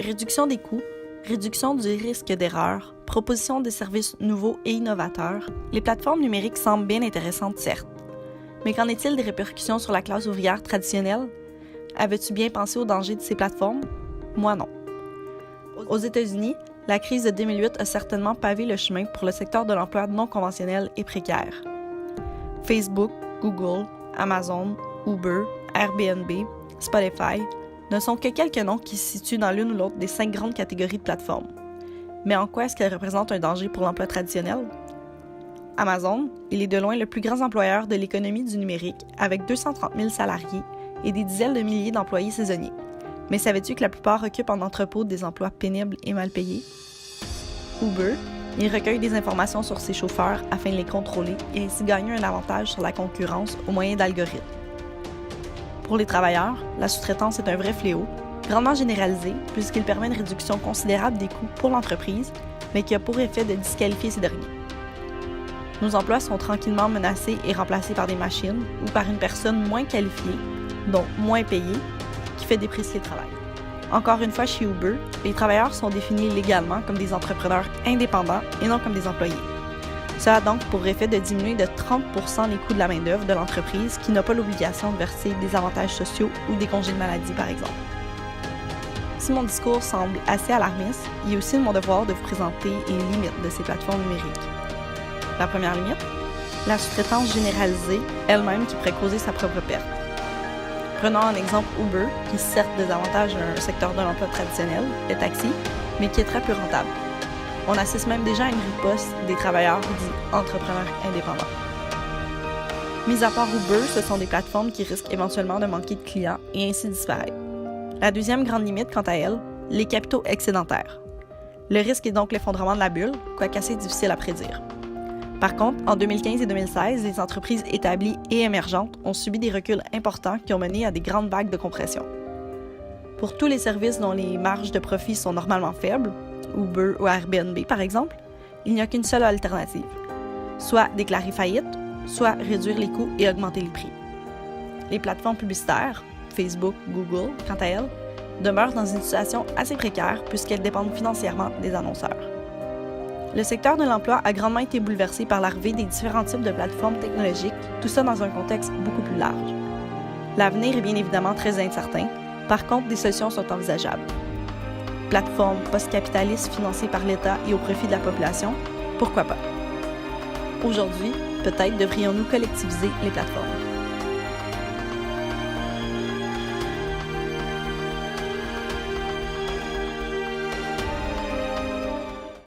réduction des coûts, réduction du risque d'erreur, proposition de services nouveaux et innovateurs, les plateformes numériques semblent bien intéressantes, certes. Mais qu'en est-il des répercussions sur la classe ouvrière traditionnelle? Avais-tu bien pensé aux dangers de ces plateformes? Moi non. Aux États-Unis, la crise de 2008 a certainement pavé le chemin pour le secteur de l'emploi non conventionnel et précaire. Facebook, Google, Amazon, Uber, Airbnb, Spotify ne sont que quelques noms qui se situent dans l'une ou l'autre des 5 grandes catégories de plateformes. Mais en quoi est-ce qu'elles représentent un danger pour l'emploi traditionnel? Amazon, il est de loin le plus grand employeur de l'économie du numérique avec 230 000 salariés et des dizaines de milliers d'employés saisonniers. Mais savais-tu que la plupart occupent en entrepôt des emplois pénibles et mal payés? Uber, il recueille des informations sur ses chauffeurs afin de les contrôler et ainsi gagner un avantage sur la concurrence au moyen d'algorithmes. Pour les travailleurs, la sous-traitance est un vrai fléau, grandement généralisé puisqu'il permet une réduction considérable des coûts pour l'entreprise, mais qui a pour effet de disqualifier ces derniers. Nos emplois sont tranquillement menacés et remplacés par des machines ou par une personne moins qualifiée, donc moins payée, qui fait déprécier le travail. Encore une fois, chez Uber, les travailleurs sont définis légalement comme des entrepreneurs indépendants et non comme des employés. Cela a donc pour effet de diminuer de 30% les coûts de la main-d'œuvre de l'entreprise qui n'a pas l'obligation de verser des avantages sociaux ou des congés de maladie, par exemple. Si mon discours semble assez alarmiste, il est aussi de mon devoir de vous présenter les limites de ces plateformes numériques. La première limite, la sous-traitance généralisée elle-même qui pourrait causer sa propre perte. Prenons en exemple Uber, qui certes désavantage un secteur de l'emploi traditionnel, les taxis, mais qui est très peu rentable. On assiste même déjà à une riposte des travailleurs dits entrepreneurs indépendants. Mis à part Uber, ce sont des plateformes qui risquent éventuellement de manquer de clients et ainsi disparaître. La deuxième grande limite, quant à elle, les capitaux excédentaires. Le risque est donc l'effondrement de la bulle, quoique assez difficile à prédire. Par contre, en 2015 et 2016, les entreprises établies et émergentes ont subi des reculs importants qui ont mené à des grandes vagues de compression. Pour tous les services dont les marges de profit sont normalement faibles, Uber ou Airbnb par exemple, il n'y a qu'une seule alternative, soit déclarer faillite, soit réduire les coûts et augmenter les prix. Les plateformes publicitaires, Facebook, Google, quant à elles, demeurent dans une situation assez précaire puisqu'elles dépendent financièrement des annonceurs. Le secteur de l'emploi a grandement été bouleversé par l'arrivée des différents types de plateformes technologiques, tout ça dans un contexte beaucoup plus large. L'avenir est bien évidemment très incertain, par contre des solutions sont envisageables. Plateformes post-capitalistes financées par l'État et au profit de la population, pourquoi pas? Aujourd'hui, peut-être devrions-nous collectiviser les plateformes.